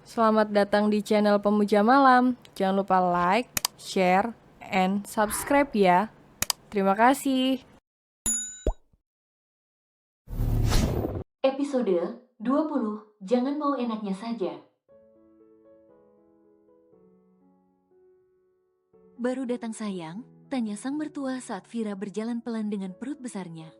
Selamat datang di channel Pemuja Malam. Jangan lupa like, share, and subscribe ya. Terima kasih. Episode 20, Jangan Mau Enaknya Saja. Baru datang sayang, tanya sang mertua saat Vira berjalan pelan dengan perut besarnya.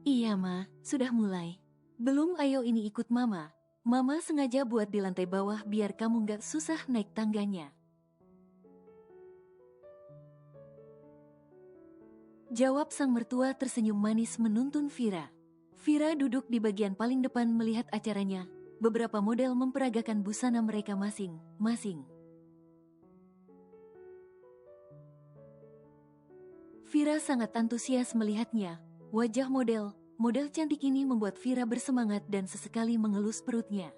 Iya ma, sudah mulai. Belum, ayo ini ikut mama. Mama sengaja buat di lantai bawah biar kamu gak susah naik tangganya. Jawab sang mertua tersenyum manis menuntun Vira. Vira duduk di bagian paling depan melihat acaranya. Beberapa model memperagakan busana mereka masing-masing. Vira sangat antusias melihatnya. Wajah model cantik ini membuat Vira bersemangat dan sesekali mengelus perutnya.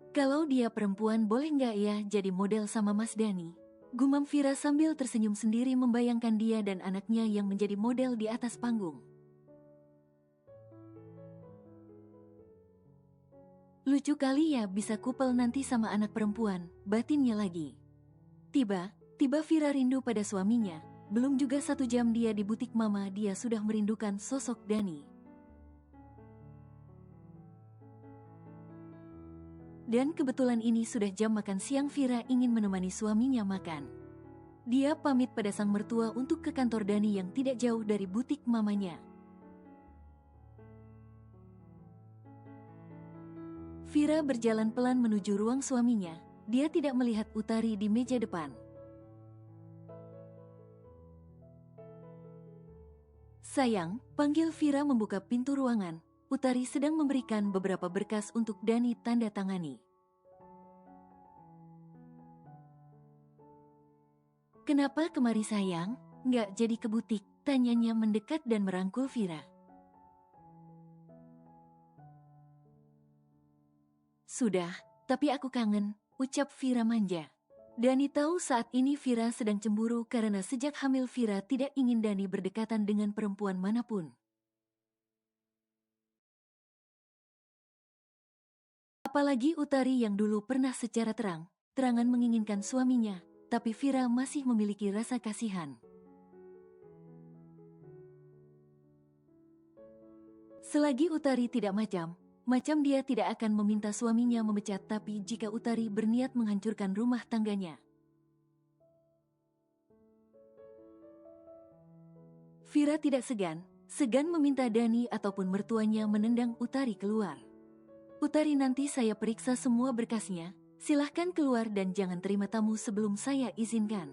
Kalau dia perempuan boleh nggak ya jadi model sama Mas Dani? Gumam Vira sambil tersenyum sendiri membayangkan dia dan anaknya yang menjadi model di atas panggung. Lucu kali ya bisa kupel nanti sama anak perempuan, batinnya lagi. Tiba Vira rindu pada suaminya. Belum juga 1 jam dia di butik mama, dia sudah merindukan sosok Dani. Dan kebetulan ini sudah jam makan siang, Vira ingin menemani suaminya makan. Dia pamit pada sang mertua untuk ke kantor Dani yang tidak jauh dari butik mamanya. Vira berjalan pelan menuju ruang suaminya. Dia tidak melihat Utari di meja depan. Sayang, panggil Vira membuka pintu ruangan. Utari sedang memberikan beberapa berkas untuk Dani tanda tangani. Kenapa kemari sayang? Nggak jadi ke butik, tanyanya mendekat dan merangkul Vira. Sudah, tapi aku kangen, ucap Vira manja. Dani tahu saat ini Vira sedang cemburu karena sejak hamil Vira tidak ingin Dani berdekatan dengan perempuan manapun. Apalagi Utari yang dulu pernah secara terang-terangan menginginkan suaminya, tapi Vira masih memiliki rasa kasihan. Selagi Utari tidak macam dia tidak akan meminta suaminya memecat, tapi jika Utari berniat menghancurkan rumah tangganya. Vira tidak segan meminta Dani ataupun mertuanya menendang Utari keluar. Utari, nanti saya periksa semua berkasnya, silahkan keluar dan jangan terima tamu sebelum saya izinkan.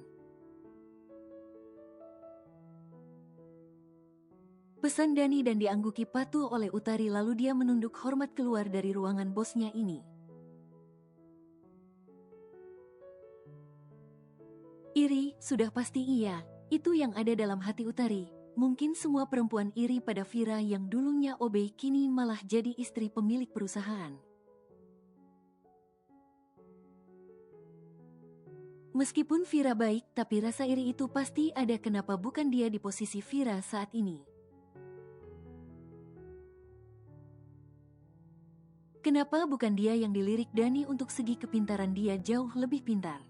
Pesan Dani dan diangguki patuh oleh Utari, lalu dia menunduk hormat keluar dari ruangan bosnya ini. Iri, sudah pasti iya, itu yang ada dalam hati Utari. Mungkin semua perempuan iri pada Vira yang dulunya OB kini malah jadi istri pemilik perusahaan. Meskipun Vira baik, tapi rasa iri itu pasti ada. Kenapa bukan dia di posisi Vira saat ini? Kenapa bukan dia yang dilirik Dani? Untuk segi kepintaran dia jauh lebih pintar.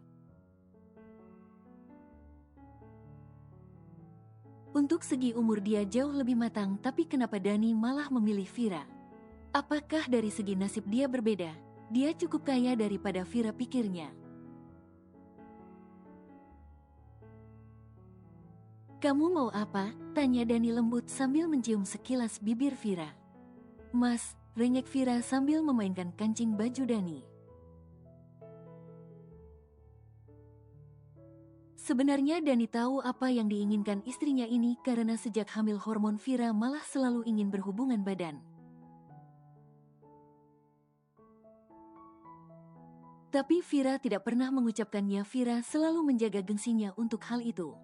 Untuk segi umur dia jauh lebih matang, tapi kenapa Dani malah memilih Vira? Apakah dari segi nasib dia berbeda? Dia cukup kaya daripada Vira, pikirnya. Kamu mau apa? Tanya Dani lembut sambil mencium sekilas bibir Vira. Mas, renyek Vira sambil memainkan kancing baju Dani. Sebenarnya Dani tahu apa yang diinginkan istrinya ini karena sejak hamil hormon Vira malah selalu ingin berhubungan badan. Tapi Vira tidak pernah mengucapkannya. Vira selalu menjaga gengsinya untuk hal itu.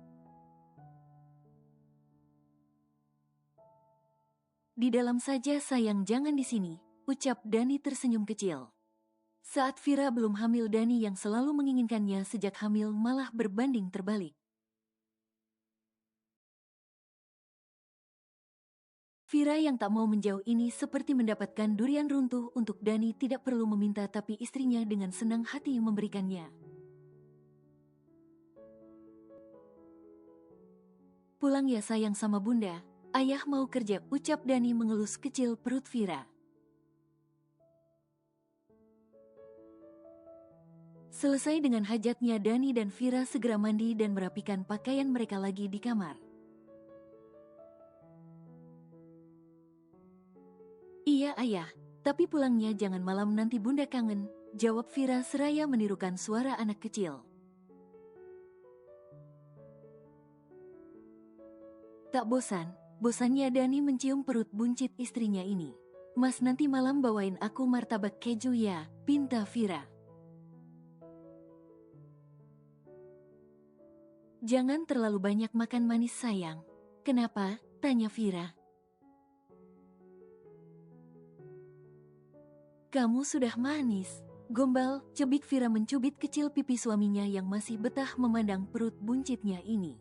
Di dalam saja sayang, jangan di sini, ucap Dani tersenyum kecil. Saat Vira belum hamil, Dani yang selalu menginginkannya sejak hamil malah berbanding terbalik. Vira yang tak mau menjauh ini seperti mendapatkan durian runtuh. Untuk Dani tidak perlu meminta, tapi istrinya dengan senang hati memberikannya. Pulang ya sayang sama bunda, ayah mau kerja, ucap Dani mengelus kecil perut Vira. Selesai dengan hajatnya, Dani dan Vira segera mandi dan merapikan pakaian mereka lagi di kamar. Iya ayah, tapi pulangnya jangan malam, nanti bunda kangen, jawab Vira seraya menirukan suara anak kecil. Tak bosannya Dani mencium perut buncit istrinya ini. Mas, nanti malam bawain aku martabak keju ya, pinta Vira. Jangan terlalu banyak makan manis sayang. Kenapa? Tanya Vira. Kamu sudah manis. Gombal, cebik Vira mencubit kecil pipi suaminya yang masih betah memandang perut buncitnya ini.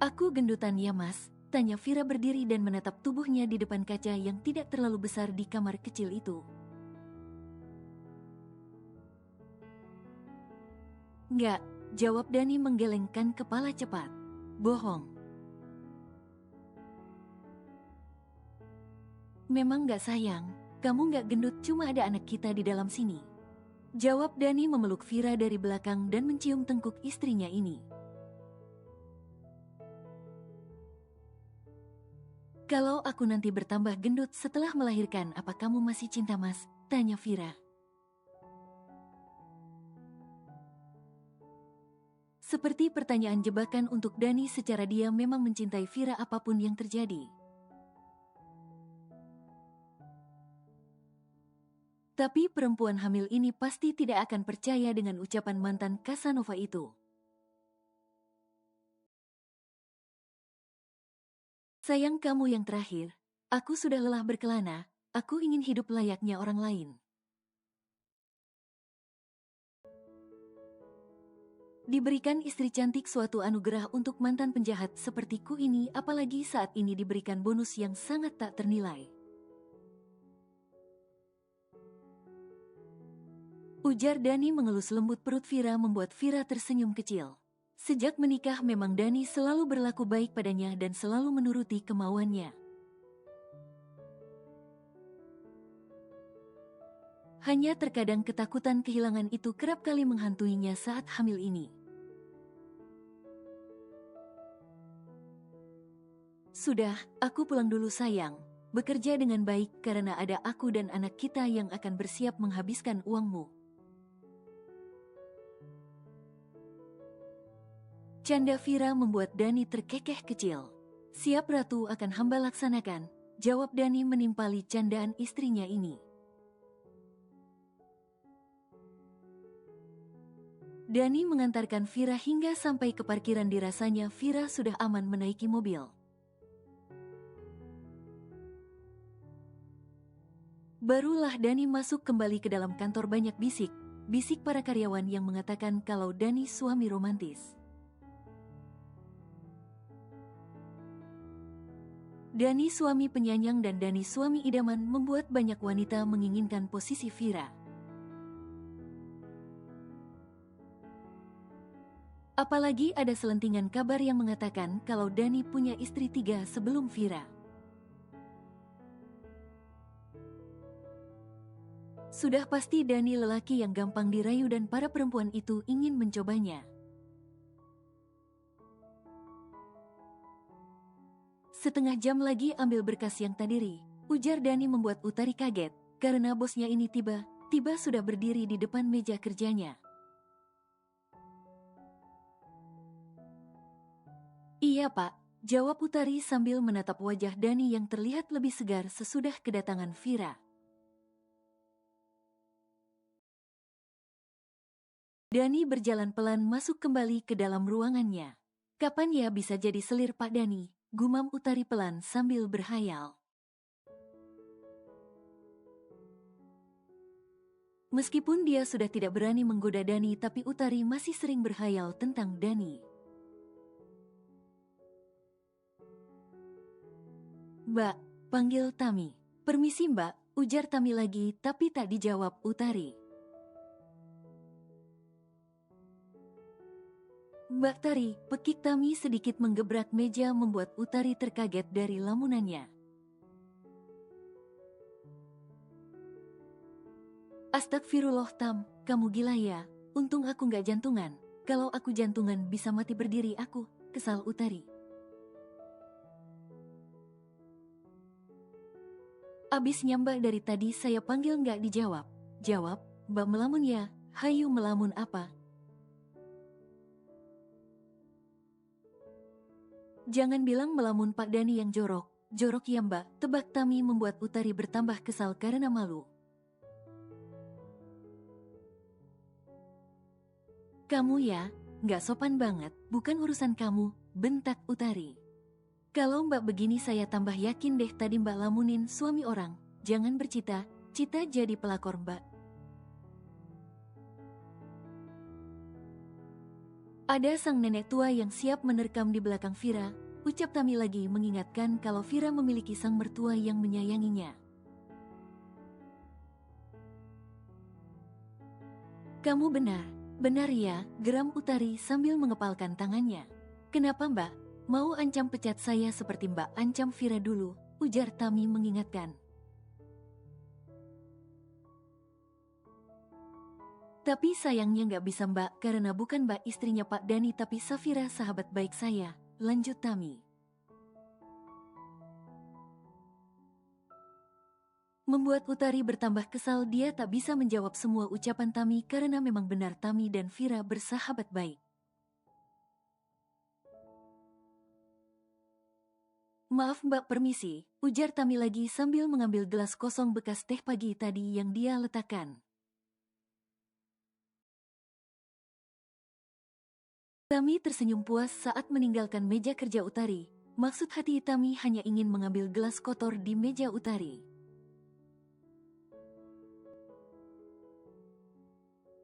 Aku gendutan ya mas, tanya Vira berdiri dan menatap tubuhnya di depan kaca yang tidak terlalu besar di kamar kecil itu. Enggak, jawab Dani menggelengkan kepala cepat. Bohong. Memang gak sayang, kamu gak gendut, cuma ada anak kita di dalam sini. Jawab Dani memeluk Vira dari belakang dan mencium tengkuk istrinya ini. Kalau aku nanti bertambah gendut setelah melahirkan, apa kamu masih cinta mas? Tanya Vira. Seperti pertanyaan jebakan untuk Dani, secara dia memang mencintai Vira apapun yang terjadi. Tapi perempuan hamil ini pasti tidak akan percaya dengan ucapan mantan Casanova itu. Sayang, kamu yang terakhir. Aku sudah lelah berkelana, aku ingin hidup layaknya orang lain. Diberikan istri cantik suatu anugerah untuk mantan penjahat sepertiku ini, apalagi saat ini diberikan bonus yang sangat tak ternilai. Ujar Dani mengelus lembut perut Vira, membuat Vira tersenyum kecil. Sejak menikah memang Dani selalu berlaku baik padanya dan selalu menuruti kemauannya. Hanya terkadang ketakutan kehilangan itu kerap kali menghantuinya saat hamil ini. Sudah, aku pulang dulu sayang. Bekerja dengan baik karena ada aku dan anak kita yang akan bersiap menghabiskan uangmu. Canda Vira membuat Dani terkekeh kecil. Siap ratu, akan hamba laksanakan, jawab Dani menimpali candaan istrinya ini. Dani mengantarkan Vira hingga sampai ke parkiran. Dirasanya Vira sudah aman menaiki mobil. Barulah Dani masuk kembali ke dalam kantor. Banyak bisik para karyawan yang mengatakan kalau Dani suami romantis. Dani suami penyayang dan Dani suami idaman membuat banyak wanita menginginkan posisi Vira. Apalagi ada selentingan kabar yang mengatakan kalau Dani punya istri 3 sebelum Vira. Sudah pasti Dani lelaki yang gampang dirayu dan para perempuan itu ingin mencobanya. Setengah jam lagi ambil berkas yang tadi, ujar Dani membuat Utari kaget, karena bosnya ini tiba-tiba sudah berdiri di depan meja kerjanya. Iya pak, jawab Utari sambil menatap wajah Dani yang terlihat lebih segar sesudah kedatangan Vira. Dani berjalan pelan masuk kembali ke dalam ruangannya. Kapan ya bisa jadi selir Pak Dani? Gumam Utari pelan sambil berhayal. Meskipun dia sudah tidak berani menggoda Dani, tapi Utari masih sering berhayal tentang Dani. Mbak, panggil Tami. Permisi Mbak, ujar Tami lagi tapi tak dijawab Utari. Mbak Tari, pekik Tami sedikit menggebrak meja membuat Utari terkaget dari lamunannya. Astagfirullah Tam, kamu gila ya? Untung aku gak jantungan. Kalau aku jantungan bisa mati berdiri aku, kesal Utari. Abisnya Mbak dari tadi saya panggil gak dijawab. Jawab, Mbak melamun ya, hayu melamun apa? Jangan bilang melamun Pak Dani yang jorok. Jorok ya Mbak, tebak Tami membuat Utari bertambah kesal karena malu. Kamu ya, gak sopan banget, bukan urusan kamu, bentak Utari. Kalau Mbak begini saya tambah yakin deh tadi Mbak lamunin suami orang. Jangan bercita, cita jadi pelakor Mbak. Ada sang nenek tua yang siap menerkam di belakang Vira, ucap Tami lagi mengingatkan kalau Vira memiliki sang mertua yang menyayanginya. Kamu benar ya, geram Utari sambil mengepalkan tangannya. Kenapa Mbak? Mau ancam pecat saya seperti Mbak ancam Vira dulu, ujar Tami mengingatkan. Tapi sayangnya nggak bisa Mbak karena bukan Mbak istrinya Pak Dani tapi Safira sahabat baik saya, lanjut Tami. Membuat Utari bertambah kesal dia tak bisa menjawab semua ucapan Tami karena memang benar Tami dan Vira bersahabat baik. Maaf Mbak permisi, ujar Tami lagi sambil mengambil gelas kosong bekas teh pagi tadi yang dia letakkan. Tami tersenyum puas saat meninggalkan meja kerja Utari. Maksud hati Tami hanya ingin mengambil gelas kotor di meja Utari.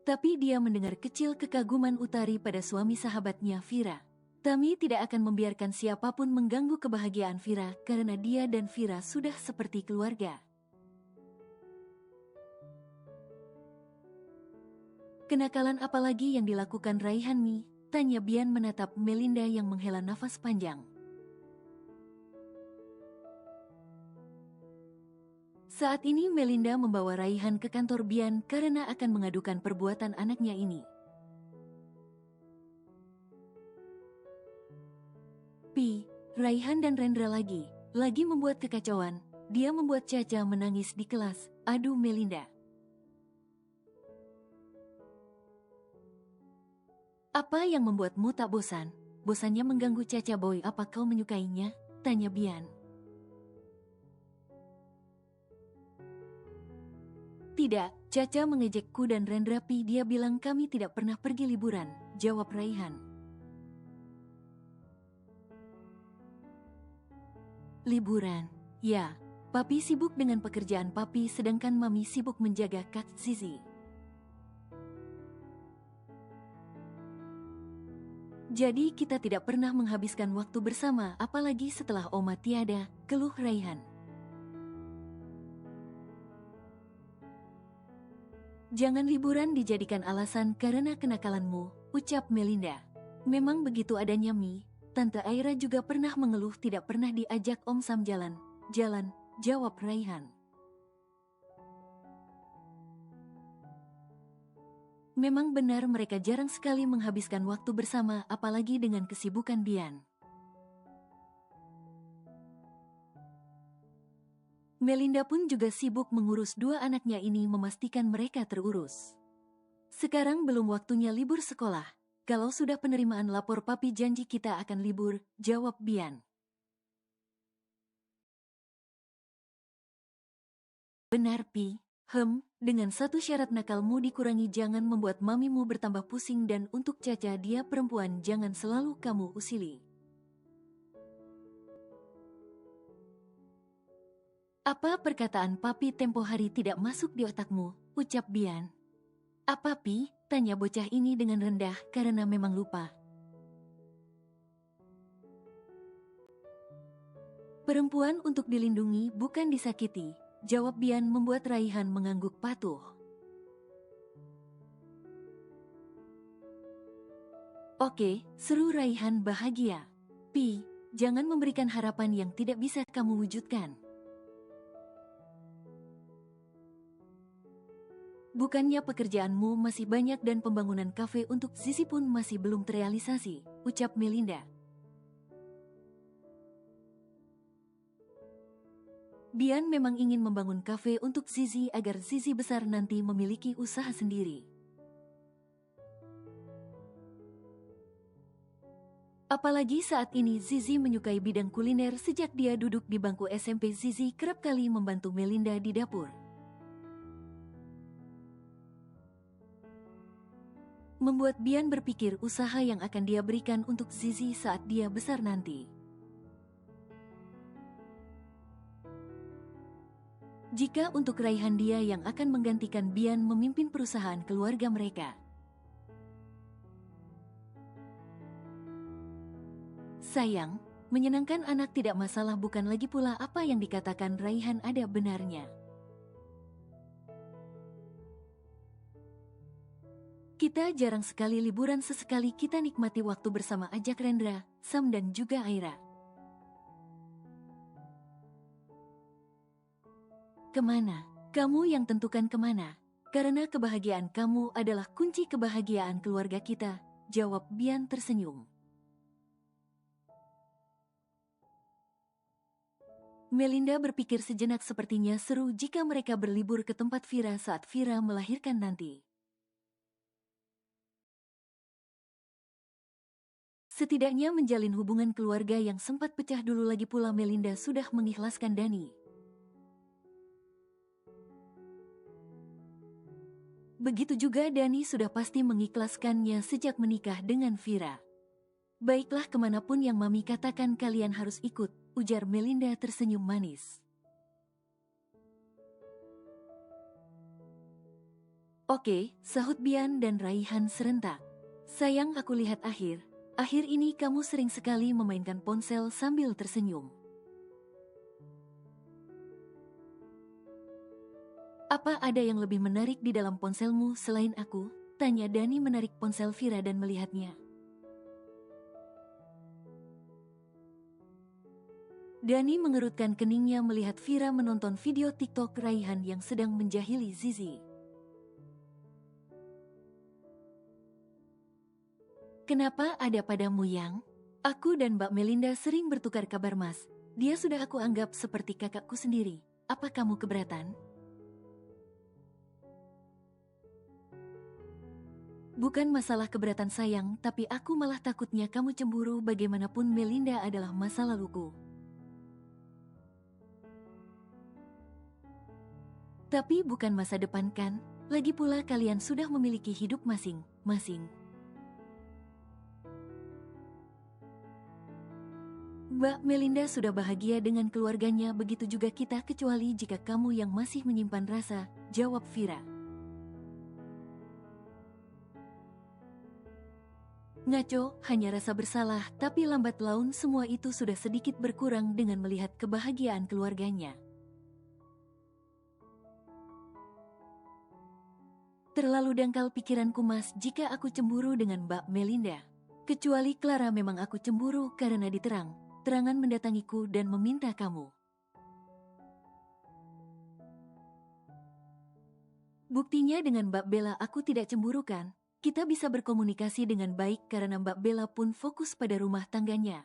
Tapi dia mendengar kecil kekaguman Utari pada suami sahabatnya Vira. Tami tidak akan membiarkan siapapun mengganggu kebahagiaan Vira karena dia dan Vira sudah seperti keluarga. Kenakalan apa lagi yang dilakukan Raihan Mi? Tanya Bian menatap Melinda yang menghela nafas panjang. Saat ini Melinda membawa Raihan ke kantor Bian karena akan mengadukan perbuatan anaknya ini. Raihan dan Rendra lagi membuat kekacauan. Dia membuat Caca menangis di kelas. Aduh Melinda. Apa yang membuatmu tak bosan? Bosannya mengganggu Caca Boy, apa kau menyukainya? Tanya Bian. Tidak, Caca mengejekku dan Rendra dia bilang kami tidak pernah pergi liburan, jawab Raihan. Liburan? Ya, Papi sibuk dengan pekerjaan Papi sedangkan Mami sibuk menjaga Kak Zizi. Jadi kita tidak pernah menghabiskan waktu bersama apalagi setelah Oma tiada, keluh Raihan. Jangan liburan dijadikan alasan karena kenakalanmu, ucap Melinda. Memang begitu adanya Mi, Tante Aira juga pernah mengeluh tidak pernah diajak Om Sam jalan, jawab Raihan. Memang benar mereka jarang sekali menghabiskan waktu bersama apalagi dengan kesibukan Bian. Melinda pun juga sibuk mengurus dua anaknya ini memastikan mereka terurus. Sekarang belum waktunya libur sekolah. Kalau sudah penerimaan lapor Papi janji kita akan libur, jawab Bian. Benar Pi, dengan satu syarat nakalmu dikurangi jangan membuat mamimu bertambah pusing dan untuk Caca dia perempuan jangan selalu kamu usili. Apa perkataan Papi tempo hari tidak masuk di otakmu, ucap Bian. Apa Pi? Tanya bocah ini dengan rendah karena memang lupa. Perempuan untuk dilindungi bukan disakiti, jawab Bian membuat Raihan mengangguk patuh. Oke, seru Raihan bahagia. Pi, jangan memberikan harapan yang tidak bisa kamu wujudkan. Bukannya pekerjaanmu masih banyak dan pembangunan kafe untuk Zizi pun masih belum terrealisasi, ucap Melinda. Bian memang ingin membangun kafe untuk Zizi agar Zizi besar nanti memiliki usaha sendiri. Apalagi saat ini Zizi menyukai bidang kuliner sejak dia duduk di bangku SMP. Zizi kerap kali membantu Melinda di dapur. Membuat Bian berpikir usaha yang akan dia berikan untuk Zizi saat dia besar nanti. Jika untuk Raihan dia yang akan menggantikan Bian memimpin perusahaan keluarga mereka. Sayang, menyenangkan anak tidak masalah, bukan lagi pula apa yang dikatakan Raihan ada benarnya. Kita jarang sekali liburan, sesekali kita nikmati waktu bersama, ajak Rendra, Sam dan juga Aira. Kemana? Kamu yang tentukan kemana. Karena kebahagiaan kamu adalah kunci kebahagiaan keluarga kita, jawab Bian tersenyum. Melinda berpikir sejenak, sepertinya seru jika mereka berlibur ke tempat Vira saat Vira melahirkan nanti. Setidaknya menjalin hubungan keluarga yang sempat pecah dulu, lagi pula Melinda sudah mengikhlaskan Dani. Begitu juga Dani sudah pasti mengikhlaskannya sejak menikah dengan Vira. Baiklah, kemanapun yang Mami katakan kalian harus ikut, ujar Melinda tersenyum manis. Oke, sahut Bian dan Raihan serentak. Sayang, aku lihat akhir ini kamu sering sekali memainkan ponsel sambil tersenyum. Apa ada yang lebih menarik di dalam ponselmu selain aku? Tanya Dani menarik ponsel Vira dan melihatnya. Dani mengerutkan keningnya melihat Vira menonton video TikTok Raihan yang sedang menjahili Zizi. Kenapa ada padamu yang? Aku dan Mbak Melinda sering bertukar kabar, Mas. Dia sudah aku anggap seperti kakakku sendiri. Apa kamu keberatan? Bukan masalah keberatan sayang, tapi aku malah takutnya kamu cemburu. Bagaimanapun Melinda adalah masa laluku. Tapi bukan masa depan kan? Lagi pula kalian sudah memiliki hidup masing-masing. Mbak Melinda sudah bahagia dengan keluarganya, begitu juga kita, kecuali jika kamu yang masih menyimpan rasa, jawab Vira. Ngaco, hanya rasa bersalah, tapi lambat laun semua itu sudah sedikit berkurang dengan melihat kebahagiaan keluarganya. Terlalu dangkal pikiranku, Mas, jika aku cemburu dengan Mbak Melinda. Kecuali Clara, memang aku cemburu karena terangan mendatangiku dan meminta kamu. Buktinya dengan Mbak Bella aku tidak cemburu kan? Kita bisa berkomunikasi dengan baik karena Mbak Bella pun fokus pada rumah tangganya.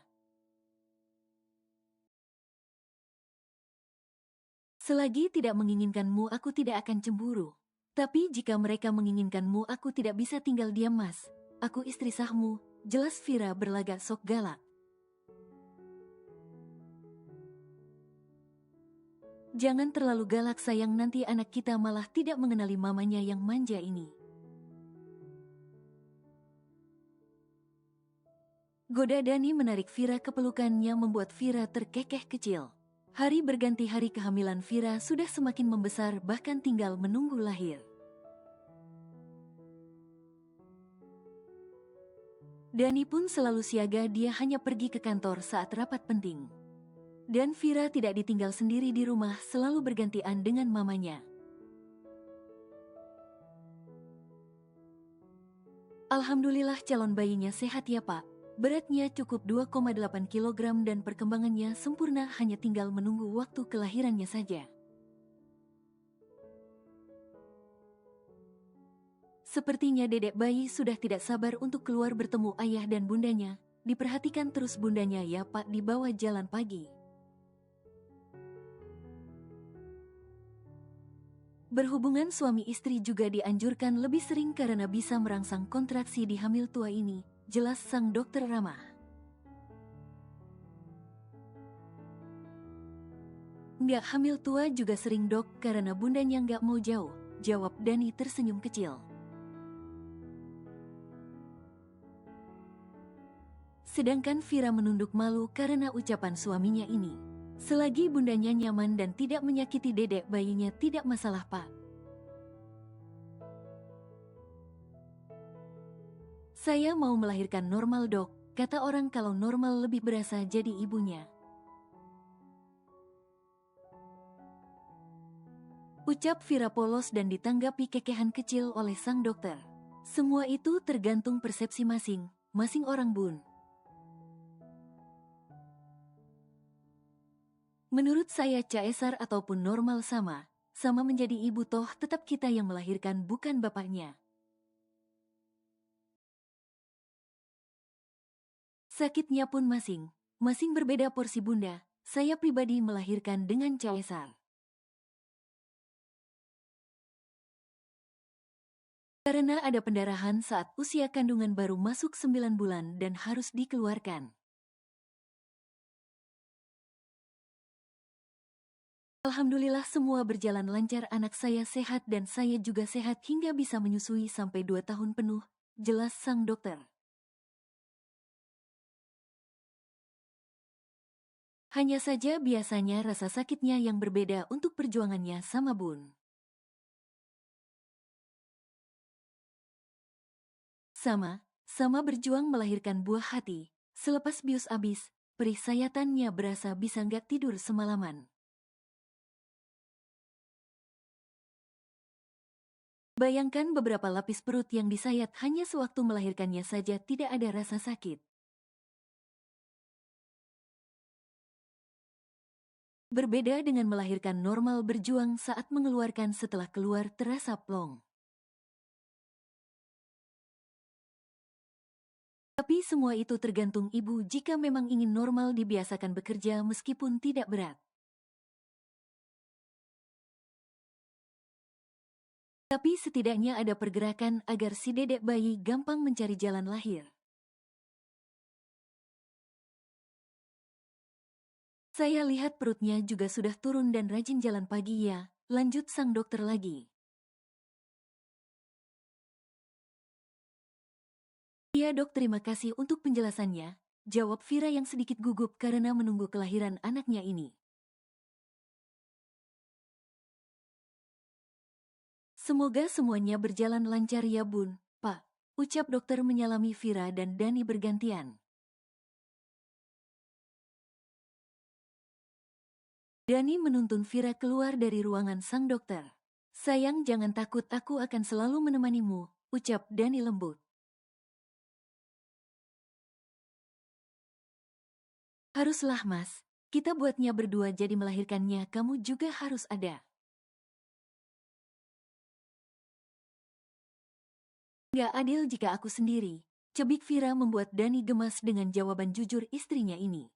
Selagi tidak menginginkanmu, aku tidak akan cemburu. Tapi jika mereka menginginkanmu, aku tidak bisa tinggal diam, Mas. Aku istri sahmu, jelas Vira berlagak sok galak. Jangan terlalu galak sayang, nanti anak kita malah tidak mengenali mamanya yang manja ini. Goda Dani menarik Vira ke pelukannya membuat Vira terkekeh kecil. Hari berganti hari, kehamilan Vira sudah semakin membesar, bahkan tinggal menunggu lahir. Dani pun selalu siaga, dia hanya pergi ke kantor saat rapat penting. Dan Vira tidak ditinggal sendiri di rumah, selalu bergantian dengan mamanya. Alhamdulillah calon bayinya sehat ya Pak. Beratnya cukup 2,8 kg dan perkembangannya sempurna, hanya tinggal menunggu waktu kelahirannya saja. Sepertinya dedek bayi sudah tidak sabar untuk keluar bertemu ayah dan bundanya. Diperhatikan terus bundanya ya Pak, dibawa jalan pagi. Berhubungan suami istri juga dianjurkan lebih sering karena bisa merangsang kontraksi di hamil tua ini, jelas sang dokter ramah. Nggak hamil tua juga sering dok, karena bundanya nggak mau jauh, jawab Dani tersenyum kecil. Sedangkan Vira menunduk malu karena ucapan suaminya ini. Selagi bundanya nyaman dan tidak menyakiti dedek bayinya, tidak masalah Pak. Saya mau melahirkan normal dok, kata orang kalau normal lebih berasa jadi ibunya. Ucap Vira polos dan ditanggapi kekehan kecil oleh sang dokter. Semua itu tergantung persepsi masing-masing orang bun. Menurut saya caesar ataupun normal sama menjadi ibu, toh tetap kita yang melahirkan bukan bapaknya. Sakitnya pun masing berbeda porsi bunda, saya pribadi melahirkan dengan caesar. Karena ada pendarahan saat usia kandungan baru masuk 9 bulan dan harus dikeluarkan. Alhamdulillah semua berjalan lancar, anak saya sehat dan saya juga sehat hingga bisa menyusui sampai 2 tahun penuh, jelas sang dokter. Hanya saja biasanya rasa sakitnya yang berbeda untuk perjuangannya sama bun. Sama berjuang melahirkan buah hati, selepas bius abis, perih sayatannya berasa bisa nggak tidur semalaman. Bayangkan beberapa lapis perut yang disayat hanya sewaktu melahirkannya saja tidak ada rasa sakit. Berbeda dengan melahirkan normal, berjuang saat mengeluarkan setelah keluar terasa plong. Tapi semua itu tergantung ibu, jika memang ingin normal dibiasakan bekerja meskipun tidak berat. Tapi setidaknya ada pergerakan agar si dedek bayi gampang mencari jalan lahir. Saya lihat perutnya juga sudah turun dan rajin jalan pagi ya, lanjut sang dokter lagi. Iya dok, terima kasih untuk penjelasannya, jawab Vira yang sedikit gugup karena menunggu kelahiran anaknya ini. Semoga semuanya berjalan lancar ya bun, Pak, ucap dokter menyalami Vira dan Dani bergantian. Dani menuntun Vira keluar dari ruangan sang dokter. Sayang, jangan takut, aku akan selalu menemanimu, ucap Dani lembut. Haruslah mas, kita buatnya berdua jadi melahirkannya, kamu juga harus ada. Gak adil jika aku sendiri, cebik Vira membuat Dani gemas dengan jawaban jujur istrinya ini.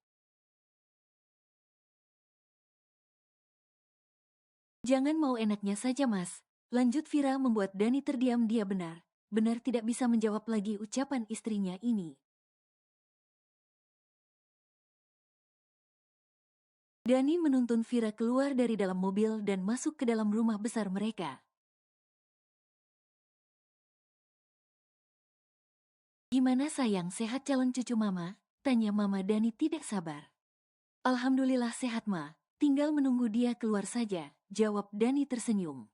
Jangan mau enaknya saja mas, lanjut Vira membuat Dani terdiam, dia benar tidak bisa menjawab lagi ucapan istrinya ini. Dani menuntun Vira keluar dari dalam mobil dan masuk ke dalam rumah besar mereka. Gimana sayang, sehat calon cucu mama? Tanya mama Dani tidak sabar. Alhamdulillah sehat ma, tinggal menunggu dia keluar saja, jawab Dani tersenyum.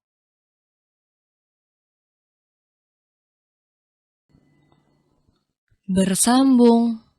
Bersambung.